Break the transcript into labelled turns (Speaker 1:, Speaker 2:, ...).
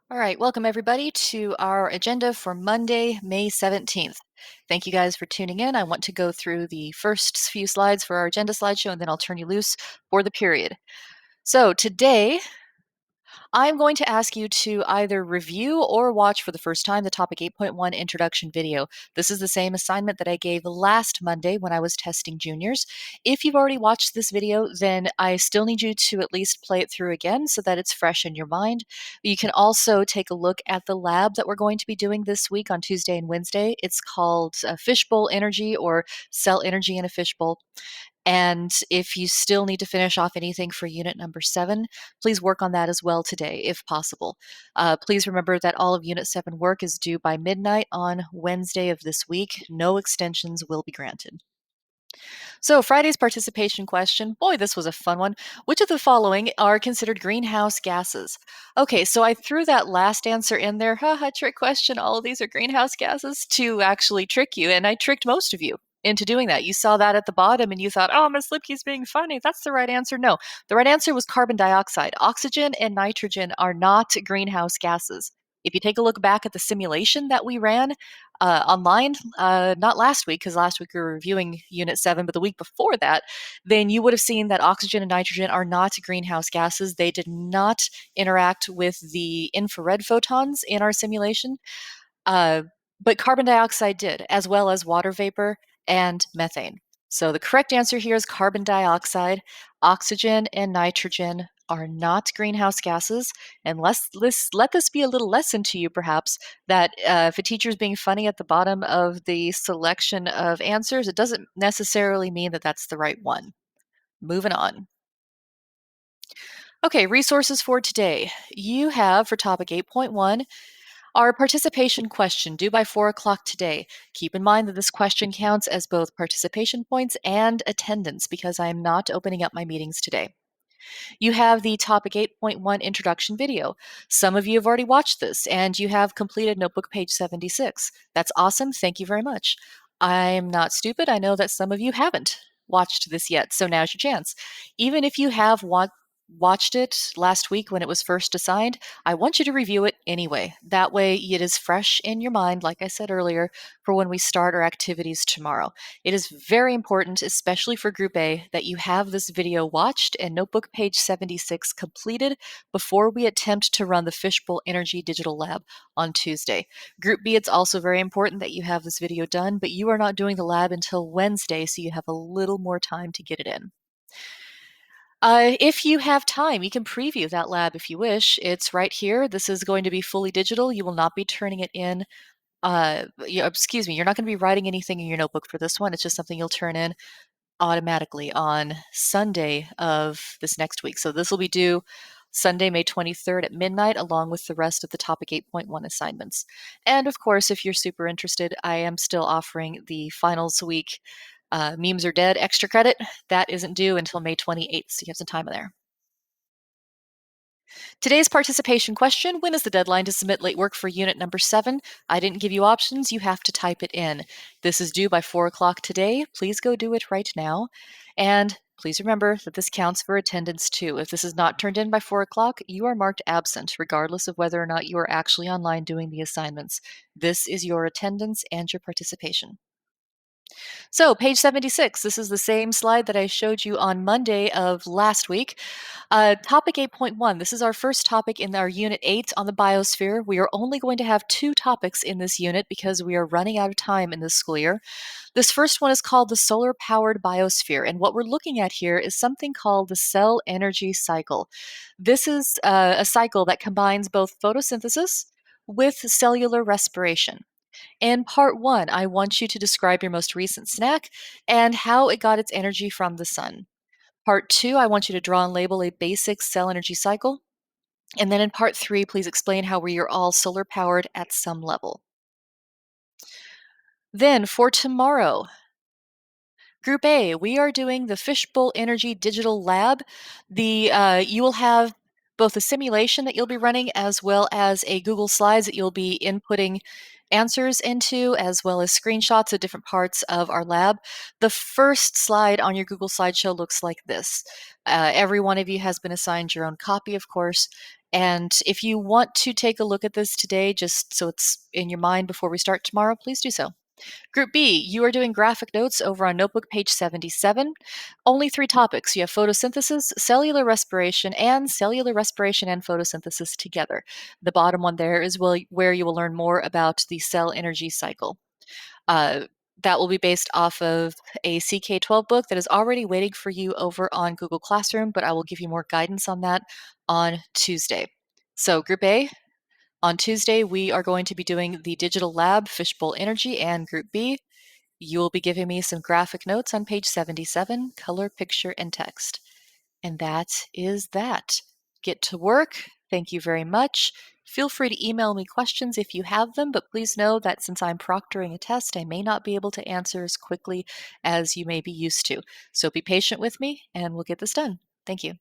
Speaker 1: All right, welcome everybody to our agenda for Monday, May 17th. Thank you guys for tuning in. I want to go through the first few slides for our agenda slideshow, and then I'll turn you loose for the period. So today, I'm going to ask you to either review or watch for the first time the Topic 8.1 introduction video. This is the same assignment that I gave last Monday when I was testing juniors. If you've already watched this video, then I still need you to at least play it through again so that it's fresh in your mind. You can also take a look at the lab that we're going to be doing this week on Tuesday and Wednesday. It's called Fishbowl Energy or Cell Energy in a Fishbowl. And if you still need to finish off anything for unit number 7, please work on that as well today, if possible. Please remember that all of unit 7 work is due by midnight on Wednesday of this week. No extensions will be granted. So, Friday's participation question, boy, this was a fun one. Which of the following are considered greenhouse gases? Okay, so I threw that last answer in there, haha, trick question, all of these are greenhouse gases, to actually trick you, and I tricked most of you into doing that. You saw that at the bottom and you thought, oh, Miss Lipke's being funny. That's the right answer. No, the right answer was carbon dioxide. Oxygen and nitrogen are not greenhouse gases. If you take a look back at the simulation that we ran, online, not last week, because last week we were reviewing Unit 7, but the week before that, then you would have seen that oxygen and nitrogen are not greenhouse gases. They did not interact with the infrared photons in our simulation, uh, but carbon dioxide did, as well as water vapor and methane. So the correct answer here is carbon dioxide. Oxygen and nitrogen are not greenhouse gases. And let this be a little lesson to you, perhaps, that if a teacher is being funny at the bottom of the selection of answers, it doesn't necessarily mean that that's the right one. Moving on. Okay, resources for today. You have, for topic 8.1, our participation question due by 4 o'clock today. Keep in mind that this question counts as both participation points and attendance because I am not opening up my meetings today. You have the topic 8.1 introduction video. Some of you have already watched this and you have completed notebook page 76. That's awesome. Thank you very much. I'm not stupid. I know that some of you haven't watched this yet, so now's your chance. Even if you have watched it last week when it was first assigned, I want you to review it anyway. That way it is fresh in your mind, like I said earlier, for when we start our activities tomorrow. It is very important, especially for Group A, that you have this video watched and notebook page 76 completed before we attempt to run the Fishbowl Energy Digital Lab on Tuesday. Group B, it's also very important that you have this video done, but you are not doing the lab until Wednesday, so you have a little more time to get it in. If you have time, you can preview that lab if you wish. It's right here. This is going to be fully digital. You will not be turning it in. Excuse me, you're not going to be writing anything in your notebook for this one. It's just something you'll turn in automatically on Sunday of this next week. So this will be due Sunday, May 23rd at midnight, along with the rest of the Topic 8.1 assignments. And of course, if you're super interested, I am still offering the finals week Memes Are Dead extra credit. That isn't due until May 28th, so you have some time there. Today's participation question, when is the deadline to submit late work for unit number 7? I didn't give you options, you have to type it in. This is due by 4 o'clock today. Please go do it right now. And please remember that this counts for attendance too. If this is not turned in by 4 o'clock, you are marked absent, regardless of whether or not you are actually online doing the assignments. This is your attendance and your participation. So, page 76, this is the same slide that I showed you on Monday of last week. Topic 8.1, this is our first topic in our Unit 8 on the biosphere. We are only going to have 2 topics in this unit because we are running out of time in this school year. This first one is called the solar-powered biosphere, and what we're looking at here is something called the cell energy cycle. This is a cycle that combines both photosynthesis with cellular respiration. In part 1, I want you to describe your most recent snack and how it got its energy from the sun. Part 2, I want you to draw and label a basic cell energy cycle. And then in part 3, please explain how we are all solar powered at some level. Then for tomorrow, Group A, we are doing the Fishbowl Energy Digital Lab. You will have both a simulation that you'll be running as well as a Google Slides that you'll be inputting answers into, as well as screenshots of different parts of our lab. The first slide on your Google Slideshow looks like this. Every one of you has been assigned your own copy, of course, And if you want to take a look at this today, just so it's in your mind before we start tomorrow, please do so. Group B, you are doing graphic notes over on notebook page 77. Only 3 topics. You have photosynthesis, cellular respiration and photosynthesis together. The bottom one there is where you will learn more about the cell energy cycle. Uh, that will be based off of a CK12 book that is already waiting for you over on Google Classroom, but I will give you more guidance on that on Tuesday. So, Group A, on Tuesday, we are going to be doing the digital lab, fishbowl energy, and Group B, you will be giving me some graphic notes on page 77, color, picture, and text. And that is that. Get to work. Thank you very much. Feel free to email me questions if you have them, but please know that since I'm proctoring a test, I may not be able to answer as quickly as you may be used to. So be patient with me, and we'll get this done. Thank you.